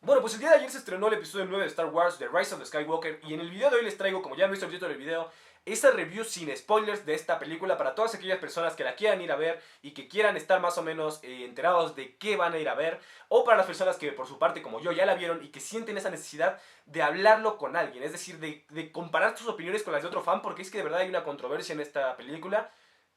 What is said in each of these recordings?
Bueno, pues el día de ayer se estrenó el episodio 9 de Star Wars, The Rise of the Skywalker, y en el video de hoy les traigo, como ya han visto el título del video, esta review sin spoilers de esta película para todas aquellas personas que la quieran ir a ver y que quieran estar más o menos enterados de qué van a ir a ver, o para las personas que por su parte, como yo, ya la vieron y que sienten esa necesidad de hablarlo con alguien, es decir, de comparar tus opiniones con las de otro fan, porque es que de verdad hay una controversia en esta película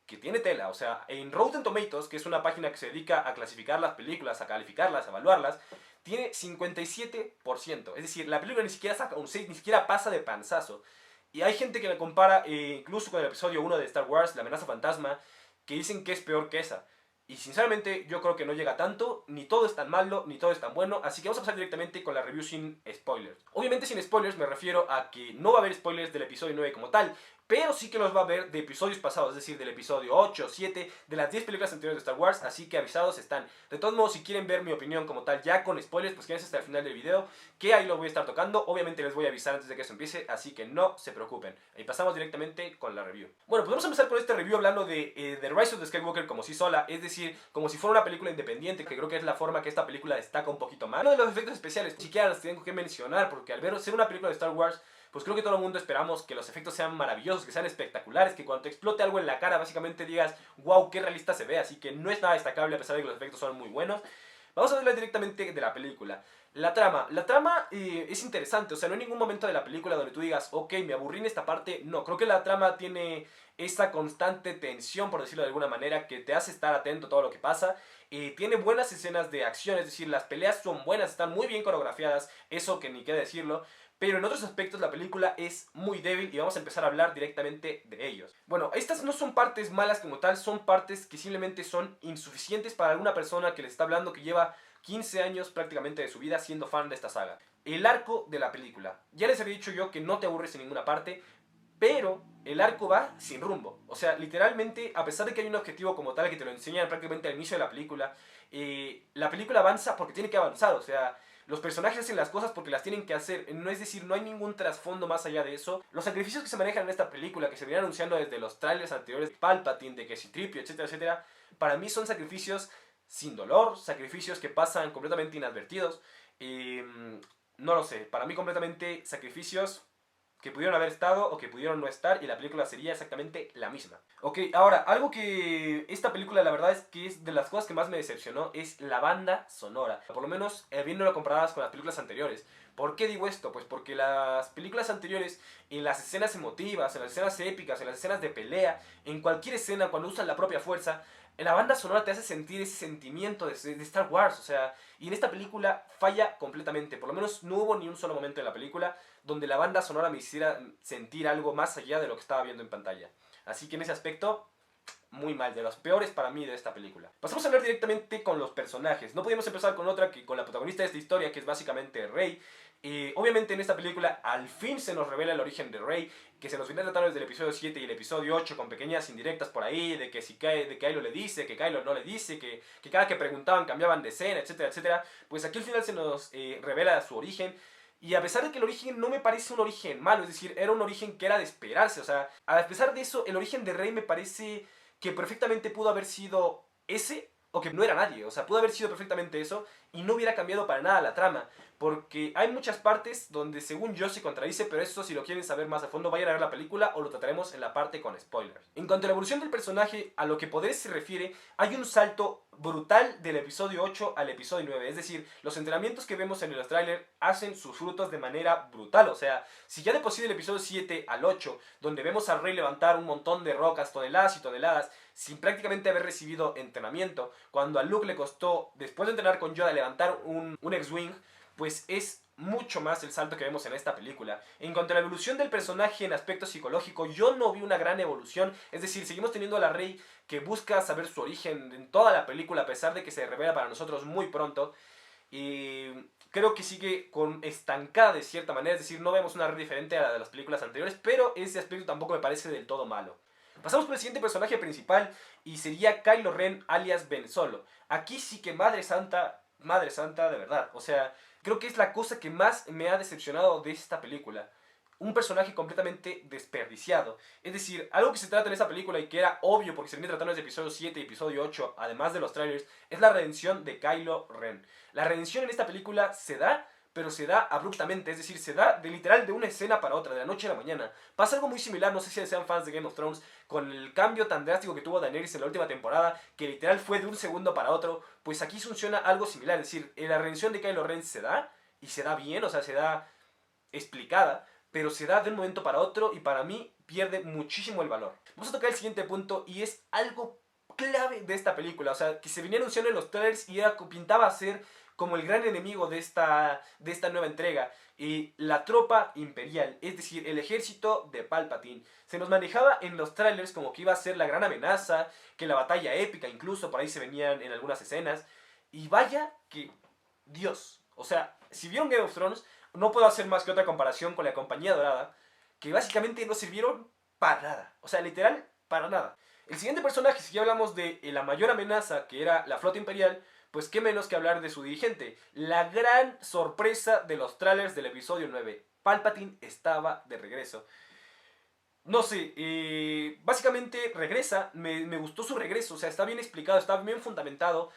que tiene tela. O sea, en Rotten Tomatoes, que es una página que se dedica a clasificar las películas, a calificarlas, a evaluarlas, tiene 57%. Es decir, la película ni siquiera saca un 6, ni siquiera pasa de panzazo. Y hay gente que la compara incluso con el episodio 1 de Star Wars, La amenaza fantasma, que dicen que es peor que esa. Y sinceramente yo creo que no llega tanto, ni todo es tan malo, ni todo es tan bueno, así que vamos a pasar directamente con la review sin spoilers. Obviamente sin spoilers me refiero a que no va a haber spoilers del episodio 9 como tal, pero sí que los va a haber de episodios pasados, es decir, del episodio 8, 7, de las 10 películas anteriores de Star Wars, así que avisados están. De todos modos, si quieren ver mi opinión como tal ya con spoilers, pues quédense hasta el final del video, que ahí lo voy a estar tocando. Obviamente les voy a avisar antes de que eso empiece, así que no se preocupen. Y pasamos directamente con la review. Bueno, pues vamos a empezar con este review hablando de The Rise of the Skywalker como si sola, es decir, como si fuera una película independiente, que creo que es la forma que esta película destaca un poquito más. Uno de los efectos especiales, ni siquiera los tengo que mencionar, porque al ver ser una película de Star Wars, pues creo que todo el mundo esperamos que los efectos sean maravillosos, que sean espectaculares, que cuando te explote algo en la cara básicamente digas, wow, qué realista se ve, así que no es nada destacable a pesar de que los efectos son muy buenos. Vamos a hablar directamente de la película. La trama es interesante, o sea, no hay ningún momento de la película donde tú digas, ok, me aburrí en esta parte. No, creo que la trama tiene esta constante tensión, por decirlo de alguna manera, que te hace estar atento a todo lo que pasa. Tiene buenas escenas de acción, es decir, las peleas son buenas, están muy bien coreografiadas, eso que ni qué decirlo. Pero en otros aspectos la película es muy débil y vamos a empezar a hablar directamente de ellos. Bueno, estas no son partes malas como tal, son partes que simplemente son insuficientes para alguna persona que les está hablando que lleva 15 años prácticamente de su vida siendo fan de esta saga. El arco de la película. Ya les había dicho yo que no te aburres en ninguna parte, pero el arco va sin rumbo. O sea, literalmente, a pesar de que hay un objetivo como tal que te lo enseñan prácticamente al inicio de la película avanza porque tiene que avanzar. O sea, los personajes hacen las cosas porque las tienen que hacer. No es decir, no hay ningún trasfondo más allá de eso. Los sacrificios que se manejan en esta película, que se vienen anunciando desde los trailers anteriores de Palpatine, de que C-3PO, etcétera, etcétera, para mí son sacrificios sin dolor, sacrificios que pasan completamente inadvertidos. No lo sé, para mí completamente sacrificios que pudieron haber estado o que pudieron no estar y la película sería exactamente la misma. Ok, ahora, algo que esta película la verdad es que es de las cosas que más me decepcionó es la banda sonora. Por lo menos viéndolo comparadas con las películas anteriores. ¿Por qué digo esto? Pues porque las películas anteriores, en las escenas emotivas, en las escenas épicas, en las escenas de pelea, en cualquier escena, cuando usan la propia fuerza, la banda sonora te hace sentir ese sentimiento de Star Wars, o sea, y en esta película falla completamente. Por lo menos no hubo ni un solo momento en la película donde la banda sonora me hiciera sentir algo más allá de lo que estaba viendo en pantalla. Así que en ese aspecto, muy mal, de los peores para mí de esta película. Pasamos a hablar directamente con los personajes. No podíamos empezar con otra que con la protagonista de esta historia, que es básicamente Rey. Obviamente en esta película al fin se nos revela el origen de Rey, que se nos viene tratando desde el episodio 7 y el episodio 8 con pequeñas indirectas por ahí, de que si de Kylo le dice, que Kylo no le dice, que cada que preguntaban cambiaban de escena, etcétera, etcétera. Pues aquí al final se nos revela su origen. Y a pesar de que el origen no me parece un origen malo, es decir, era un origen que era de esperarse, o sea, a pesar de eso, el origen de Rey me parece que perfectamente pudo haber sido ese, o que no era nadie, o sea, pudo haber sido perfectamente eso, y no hubiera cambiado para nada la trama, porque hay muchas partes donde según yo se contradice, pero eso si lo quieren saber más a fondo, vayan a ver la película o lo trataremos en la parte con spoilers. En cuanto a la evolución del personaje, a lo que poder se refiere, hay un salto brutal del episodio 8 al episodio 9, es decir, los entrenamientos que vemos en los trailers hacen sus frutos de manera brutal, o sea, si ya de por sí del episodio 7 al 8, donde vemos al Rey levantar un montón de rocas, toneladas y toneladas, sin prácticamente haber recibido entrenamiento, cuando a Luke le costó, después de entrenar con Yoda, levantar un X-Wing, pues es mucho más el salto que vemos en esta película. En cuanto a la evolución del personaje en aspecto psicológico, yo no vi una gran evolución, es decir, seguimos teniendo a la Rey que busca saber su origen en toda la película, a pesar de que se revela para nosotros muy pronto, y creo que sigue estancada de cierta manera, es decir, no vemos una Rey diferente a la de las películas anteriores, pero ese aspecto tampoco me parece del todo malo. Pasamos por el siguiente personaje principal y sería Kylo Ren alias Ben Solo. Aquí sí que Madre Santa de verdad, o sea, creo que es la cosa que más me ha decepcionado de esta película. Un personaje completamente desperdiciado. Es decir, algo que se trata en esa película y que era obvio porque se viene tratando desde episodio 7 y episodio 8, además de los trailers, es la redención de Kylo Ren. La redención en esta película se da pero se da abruptamente, es decir, se da de literal de una escena para otra, de la noche a la mañana. Pasa algo muy similar, no sé si sean fans de Game of Thrones, con el cambio tan drástico que tuvo Daenerys en la última temporada, que literal fue de un segundo para otro. Pues aquí funciona algo similar, es decir, la redención de Kylo Ren se da, y se da bien, o sea, se da explicada, pero se da de un momento para otro y para mí pierde muchísimo el valor. Vamos a tocar el siguiente punto y es algo clave de esta película, o sea, que se venía anunciando en los trailers y pintaba a ser como el gran enemigo de esta nueva entrega, y la tropa imperial, es decir, el ejército de Palpatine. Se nos manejaba en los trailers como que iba a ser la gran amenaza, que la batalla épica incluso, por ahí se venían en algunas escenas, y vaya que Dios, o sea, si vieron Game of Thrones, no puedo hacer más que otra comparación con la Compañía Dorada, que básicamente no sirvieron para nada, o sea, literal, para nada. El siguiente personaje, si ya hablamos de la mayor amenaza, que era la flota imperial, pues qué menos que hablar de su dirigente. La gran sorpresa de los trailers del episodio 9. Palpatine estaba de regreso. No sé, básicamente regresa, me gustó su regreso, o sea, está bien explicado, está bien fundamentado,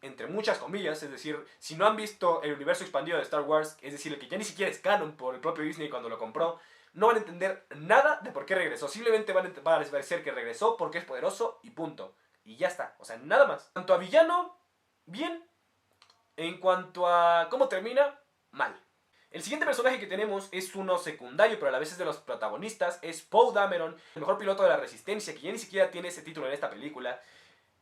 entre muchas comillas, es decir, si no han visto el universo expandido de Star Wars, es decir, el que ya ni siquiera es canon por el propio Disney cuando lo compró, no van a entender nada de por qué regresó, simplemente van a parecer que regresó porque es poderoso y punto. Y ya está, o sea, nada más. En cuanto a villano, bien. En cuanto a cómo termina, mal. El siguiente personaje que tenemos es uno secundario, pero a la vez es de los protagonistas, es Poe Dameron, el mejor piloto de la Resistencia, que ya ni siquiera tiene ese título en esta película.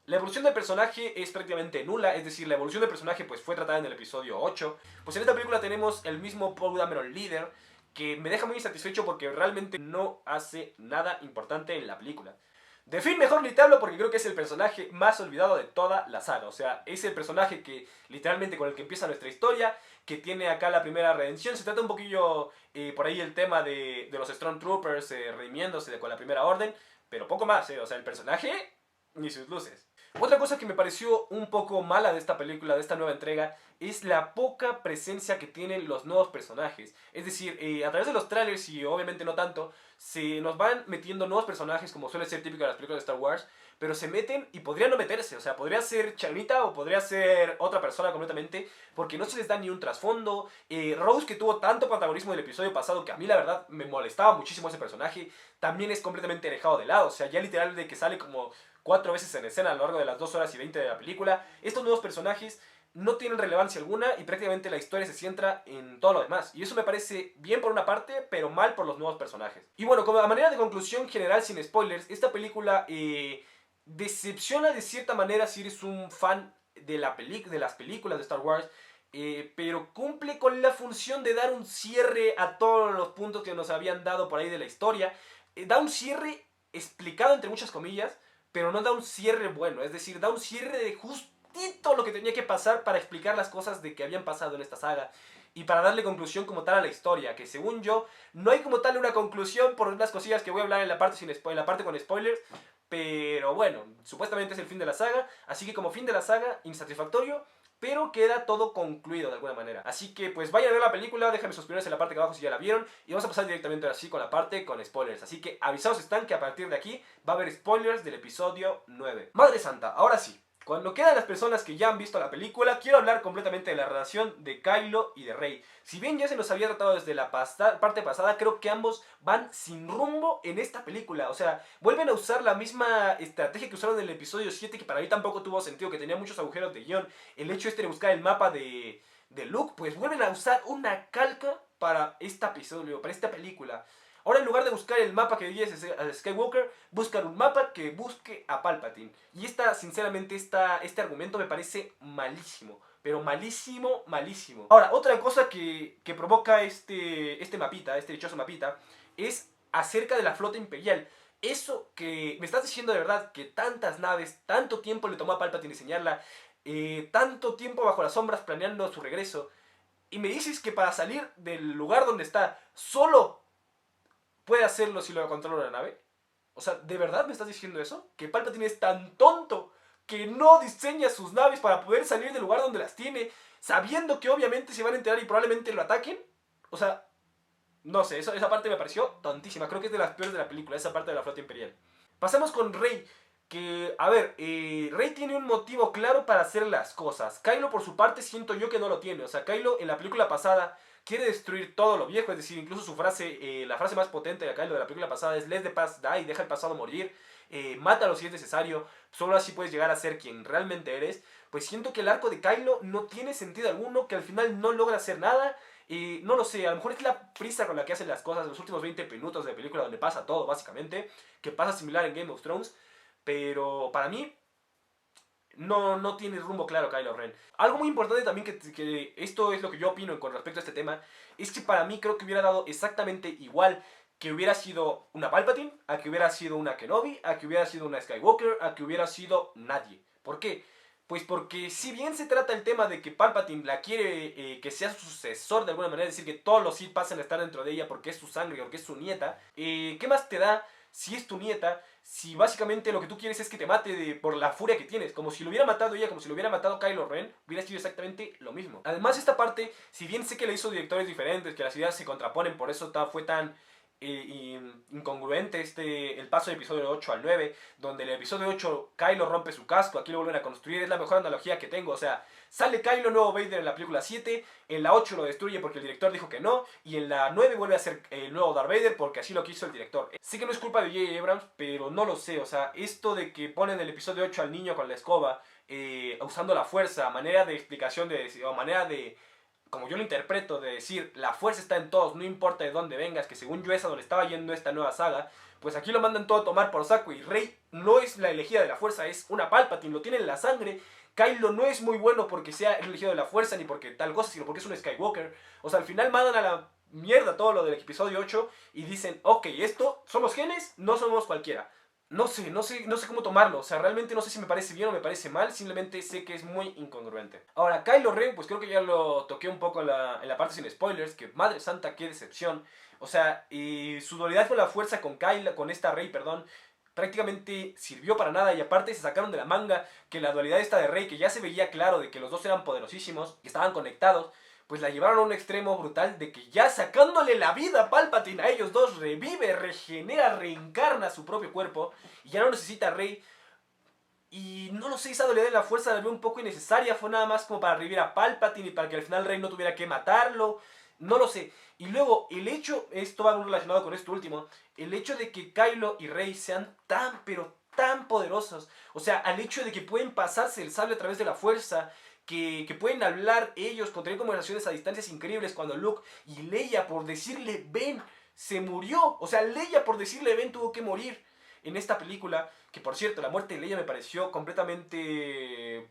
La evolución del personaje es prácticamente nula, es decir, la evolución del personaje pues fue tratada en el episodio 8. Pues en esta película tenemos el mismo Poe Dameron líder, que me deja muy insatisfecho porque realmente no hace nada importante en la película. De Finn mejor ni te hablo porque creo que es el personaje más olvidado de toda la saga. O sea, es el personaje que literalmente con el que empieza nuestra historia, que tiene acá la primera redención. Se trata un poquillo por ahí el tema de los Stormtroopers redimiéndose con la primera orden, pero poco más, o sea, el personaje ni sus luces. Otra cosa que me pareció un poco mala de esta película, de esta nueva entrega, es la poca presencia que tienen los nuevos personajes. Es decir, a través de los trailers y obviamente no tanto, se nos van metiendo nuevos personajes como suele ser típico de las películas de Star Wars, pero se meten y podrían no meterse, o sea, podría ser Chanita o podría ser otra persona completamente, porque no se les da ni un trasfondo. Rose, que tuvo tanto protagonismo en el episodio pasado, que a mí la verdad me molestaba muchísimo ese personaje, también es completamente dejado de lado, o sea, ya literal de que sale como 4 veces en escena a lo largo de las 2 horas y 20 de la película. Estos nuevos personajes no tienen relevancia alguna y prácticamente la historia se centra en todo lo demás. Y eso me parece bien por una parte, pero mal por los nuevos personajes. Y bueno, como a manera de conclusión general, sin spoilers, esta película decepciona de cierta manera si eres un fan de las películas de Star Wars, pero cumple con la función de dar un cierre a todos los puntos que nos habían dado por ahí de la historia. Da un cierre explicado entre muchas comillas, pero no da un cierre bueno, es decir, da un cierre de justito lo que tenía que pasar para explicar las cosas de que habían pasado en esta saga y para darle conclusión como tal a la historia, que según yo no hay como tal una conclusión por las cosillas que voy a hablar en la parte, en la parte con spoilers, pero bueno, supuestamente es el fin de la saga, así que como fin de la saga, insatisfactorio, pero queda todo concluido de alguna manera. Así que pues vayan a ver la película, déjenme sus opiniones en la parte de abajo si ya la vieron, y vamos a pasar directamente ahora sí con la parte con spoilers. Así que avisados están que a partir de aquí va a haber spoilers del episodio 9. Madre santa, ahora sí. Cuando quedan las personas que ya han visto la película, quiero hablar completamente de la relación de Kylo y de Rey. Si bien ya se nos había tratado desde la parte pasada, creo que ambos van sin rumbo en esta película. O sea, vuelven a usar la misma estrategia que usaron en el episodio 7, que para mí tampoco tuvo sentido, que tenía muchos agujeros de guión. El hecho de buscar el mapa de Luke, pues vuelven a usar una calca para este episodio, para esta película. Ahora en lugar de buscar el mapa que guíe a Skywalker, buscan un mapa que busque a Palpatine. Y sinceramente, este argumento me parece malísimo. Pero malísimo, malísimo. Ahora, otra cosa que provoca este mapita, este dichoso mapita, es acerca de la flota imperial. Eso que me estás diciendo de verdad, que tantas naves, tanto tiempo le tomó a Palpatine diseñarla, tanto tiempo bajo las sombras planeando su regreso, y me dices que para salir del lugar donde está, solo puede hacerlo si lo controla la nave. O sea, ¿de verdad me estás diciendo eso? ¿Que Palpatine es tan tonto que no diseña sus naves para poder salir del lugar donde las tiene, sabiendo que obviamente se van a enterar y probablemente lo ataquen? O sea, no sé, esa parte me pareció tontísima. Creo que es de las peores de la película, esa parte de la flota imperial. Pasamos con Rey. Que, a ver, Rey tiene un motivo claro para hacer las cosas. Kylo por su parte siento yo que no lo tiene. O sea, Kylo en la película pasada quiere destruir todo lo viejo, es decir, incluso su frase, la frase más potente de acá, lo de la película pasada, es Let the past die, deja el pasado morir, mátalo si es necesario, solo así puedes llegar a ser quien realmente eres. Pues siento que el arco de Kylo no tiene sentido alguno, que al final no logra hacer nada. No lo sé, a lo mejor es la prisa con la que hacen las cosas, los últimos 20 minutos de película donde pasa todo, básicamente, que pasa similar en Game of Thrones, pero para mí no tiene rumbo claro Kylo Ren. Algo muy importante también, que esto es lo que yo opino con respecto a este tema, es que para mí creo que hubiera dado exactamente igual que hubiera sido una Palpatine, a que hubiera sido una Kenobi, a que hubiera sido una Skywalker, a que hubiera sido nadie. ¿Por qué? Pues porque si bien se trata el tema de que Palpatine la quiere que sea su sucesor de alguna manera, es decir, que todos los Sith pasen a estar dentro de ella porque es su sangre, porque es su nieta, ¿qué más te da si es tu nieta? Si básicamente lo que tú quieres es que te mate por la furia que tienes, como si lo hubiera matado ella, como si lo hubiera matado Kylo Ren, hubiera sido exactamente lo mismo. Además, esta parte, si bien sé que le hizo directores diferentes, que las ideas se contraponen, por eso fue tan incongruente el paso del episodio 8 al 9, donde el episodio 8 Kylo rompe su casco, aquí lo vuelven a construir, es la mejor analogía que tengo, o sea, sale Kylo nuevo Vader en la película 7, en la 8 lo destruye porque el director dijo que no, y en la 9 vuelve a ser el nuevo Darth Vader porque así lo quiso el director. Sí que no es culpa de J.J. Abrams, pero no lo sé, o sea, esto de que ponen el episodio 8 al niño con la escoba, usando la fuerza, manera de explicación o manera de, como yo lo interpreto, de decir, la fuerza está en todos, no importa de dónde vengas, que según yo es a donde estaba yendo esta nueva saga, pues aquí lo mandan todo a tomar por saco, y Rey no es la elegida de la fuerza, es una Palpatine, lo tiene en la sangre. Kylo no es muy bueno porque sea el elegido de la fuerza, ni porque tal cosa, sino porque es un Skywalker. O sea, al final mandan a la mierda todo lo del episodio 8 y dicen, ok, esto, somos genes, no somos cualquiera. No sé cómo tomarlo, o sea, realmente no sé si me parece bien o me parece mal, simplemente sé que es muy incongruente. Ahora, Kylo Ren, pues creo que ya lo toqué un poco en la parte sin spoilers, que madre santa, qué decepción. O sea, su dualidad con la fuerza con esta Rey, perdón, prácticamente sirvió para nada, y aparte se sacaron de la manga que la dualidad esta de Rey, que ya se veía claro de que los dos eran poderosísimos, que estaban conectados, pues la llevaron a un extremo brutal de que ya sacándole la vida a Palpatine a ellos dos, revive, regenera, reencarna su propio cuerpo y ya no necesita a Rey. Y no lo sé, esa dualidad de la fuerza la veo un poco innecesaria, fue nada más como para revivir a Palpatine y para que al final Rey no tuviera que matarlo, no lo sé. Y luego el hecho, esto va muy relacionado con esto último, el hecho de que Kylo y Rey sean tan pero tan poderosos, o sea, al hecho de que pueden pasarse el sable a través de la fuerza, que pueden hablar ellos, tener conversaciones a distancias increíbles, cuando Luke y Leia por decirle ven se murió, o sea, Leia por decirle ven tuvo que morir en esta película, que por cierto, la muerte de Leia me pareció completamente,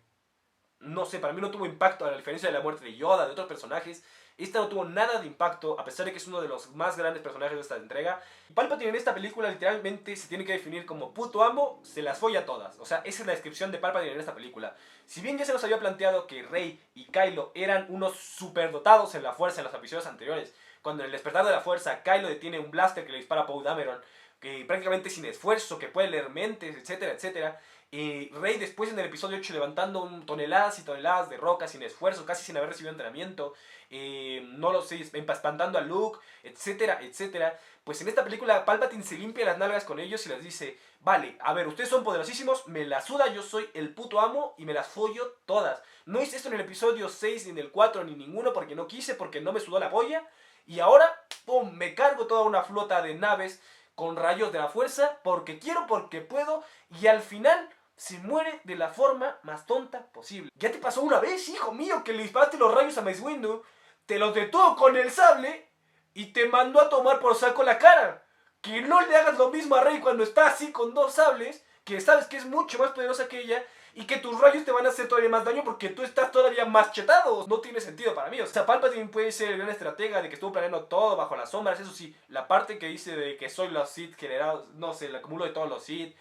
no sé, para mí no tuvo impacto, a la diferencia de la muerte de Yoda, de otros personajes. Esta no tuvo nada de impacto, a pesar de que es uno de los más grandes personajes de esta entrega. Palpatine en esta película literalmente se tiene que definir como puto amo, se las folla todas. O sea, esa es la descripción de Palpatine en esta película. Si bien ya se nos había planteado que Rey y Kylo eran unos superdotados en la fuerza en los episodios anteriores, cuando en el despertar de la fuerza Kylo detiene un blaster que le dispara a Poe Dameron, que prácticamente sin esfuerzo, que puede leer mentes, etcétera, etcétera. Rey después en el episodio 8 levantando toneladas y toneladas de roca sin esfuerzo, casi sin haber recibido entrenamiento, no lo sé, espantando a Luke, etcétera, etcétera. Pues en esta película Palpatine se limpia las nalgas con ellos y les dice, vale, a ver, ustedes son poderosísimos, me la suda, yo soy el puto amo y me las follo todas. No hice esto en el episodio 6, ni en el 4, ni ninguno, porque no quise, porque no me sudó la polla. Y ahora, pum, me cargo toda una flota de naves con rayos de la fuerza, porque quiero, porque puedo, y al final se muere de la forma más tonta posible. Ya te pasó una vez, hijo mío, que le disparaste los rayos a Mace Windu, te los detuvo con el sable y te mandó a tomar por saco la cara. Que no le hagas lo mismo a Rey cuando está así con dos sables, que sabes que es mucho más poderosa que ella, y que tus rayos te van a hacer todavía más daño porque tú estás todavía más chetado. No tiene sentido para mí. O sea, Palpatine puede ser el gran estratega de que estuvo planeando todo bajo las sombras. Eso sí, la parte que dice de que soy los Sith generados, no sé, el acumulo de todos los Sith.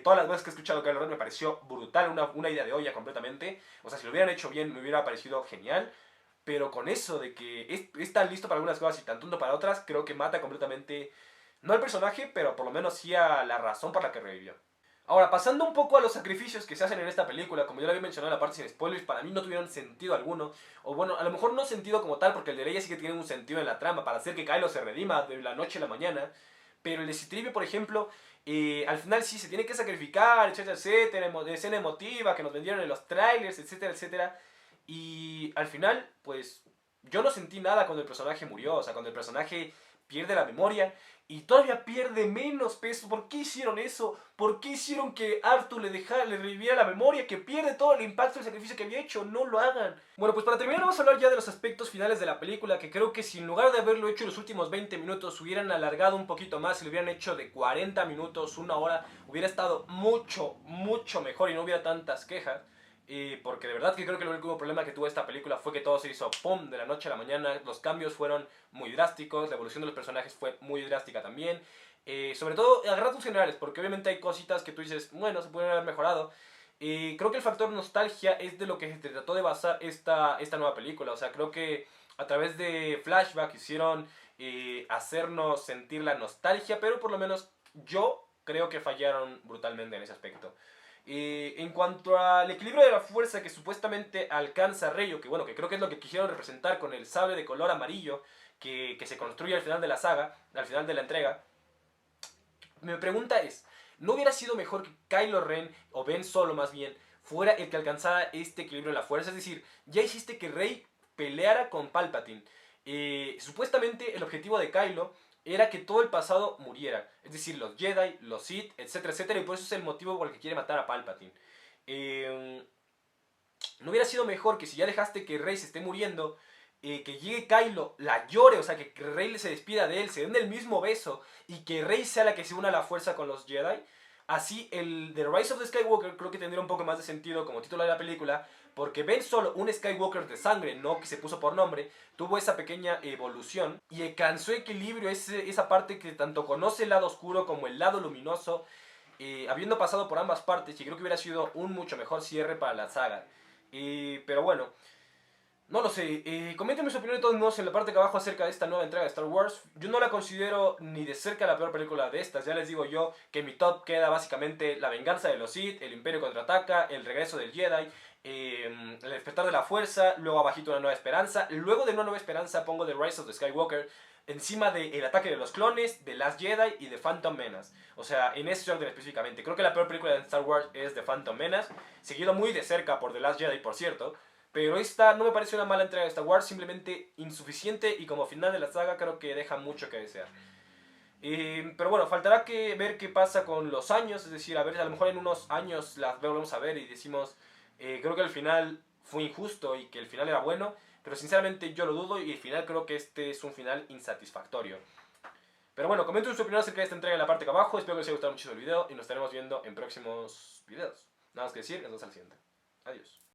Todas las veces que he escuchado Kylo Ren me pareció brutal, una idea de olla completamente. O sea, si lo hubieran hecho bien me hubiera parecido genial. Pero con eso de que es tan listo para algunas cosas y tan tonto para otras, creo que mata completamente, no al personaje, pero por lo menos sí a la razón por la que revivió. Ahora, pasando un poco a los sacrificios que se hacen en esta película, como ya lo había mencionado en la parte sin spoilers, para mí no tuvieron sentido alguno. O bueno, a lo mejor no sentido como tal, porque el de Leia sí que tiene un sentido en la trama, para hacer que Kylo se redima de la noche a la mañana. Pero el de Citripio, por ejemplo, al final sí se tiene que sacrificar, etcétera, etcétera, escena emotiva que nos vendieron en los trailers, etcétera, etcétera. Y al final, pues, yo no sentí nada cuando el personaje murió, o sea, cuando el personaje pierde la memoria y todavía pierde menos peso. ¿Por qué hicieron eso? ¿Por qué hicieron que Arthur le reviviera la memoria, que pierde todo el impacto del sacrificio que había hecho? No lo hagan. Bueno, pues para terminar vamos a hablar ya de los aspectos finales de la película, que creo que si en lugar de haberlo hecho en los últimos 20 minutos hubieran alargado un poquito más, si lo hubieran hecho de 40 minutos, una hora, hubiera estado mucho, mucho mejor y no hubiera tantas quejas. Porque de verdad que creo que el único problema que tuvo esta película fue que todo se hizo pum de la noche a la mañana. Los cambios fueron muy drásticos, la evolución de los personajes fue muy drástica también. Sobre todo a ratos generales, porque obviamente hay cositas que tú dices, bueno, se pueden haber mejorado. Creo que el factor nostalgia es de lo que se trató de basar esta nueva película. O sea, creo que a través de flashback hicieron hacernos sentir la nostalgia, pero por lo menos yo creo que fallaron brutalmente en ese aspecto. En cuanto al equilibrio de la fuerza que supuestamente alcanza Rey, o que bueno, que creo que es lo que quisieron representar con el sable de color amarillo que se construye al final de la saga, al final de la entrega, mi pregunta es, ¿no hubiera sido mejor que Kylo Ren, o Ben Solo más bien, fuera el que alcanzara este equilibrio en la fuerza? Es decir, ya hiciste que Rey peleara con Palpatine. Supuestamente el objetivo de Kylo era que todo el pasado muriera. Es decir, los Jedi, los Sith, etcétera, etcétera. Y por eso es el motivo por el que quiere matar a Palpatine. ¿No hubiera sido mejor que si ya dejaste que Rey se esté muriendo, que llegue Kylo, la llore, o sea, que Rey se despida de él, se den el mismo beso y que Rey sea la que se una a la fuerza con los Jedi? Así, el The Rise of the Skywalker creo que tendría un poco más de sentido como título de la película, porque Ben Solo, un Skywalker de sangre, no que se puso por nombre, tuvo esa pequeña evolución y alcanzó equilibrio, esa parte que tanto conoce el lado oscuro como el lado luminoso, habiendo pasado por ambas partes, y creo que hubiera sido un mucho mejor cierre para la saga. Pero bueno, no lo sé. Coméntenme su opinión de todos modos en la parte de abajo acerca de esta nueva entrega de Star Wars. Yo no la considero ni de cerca la peor película de estas. Ya les digo yo que en mi top queda básicamente La venganza de los Sith, El Imperio contraataca, El regreso del Jedi, El despertar de la fuerza, luego abajito Una nueva esperanza. Luego de Una nueva esperanza pongo The Rise of the Skywalker, encima de El ataque de los clones, The Last Jedi y The Phantom Menace. O sea, en ese orden específicamente. Creo que la peor película de Star Wars es The Phantom Menace, seguido muy de cerca por The Last Jedi, por cierto. Pero esta no me parece una mala entrega de Star Wars, simplemente insuficiente y como final de la saga creo que deja mucho que desear. Pero bueno, faltará que ver qué pasa con los años, es decir, a ver, a lo mejor en unos años las volvemos a ver y decimos, creo que el final fue injusto y que el final era bueno, pero sinceramente yo lo dudo y el final creo que este es un final insatisfactorio. Pero bueno, comenten su opinión acerca de esta entrega en la parte de abajo, espero que les haya gustado mucho el video y nos estaremos viendo en próximos videos. Nada más que decir, nos vemos al siguiente. Adiós.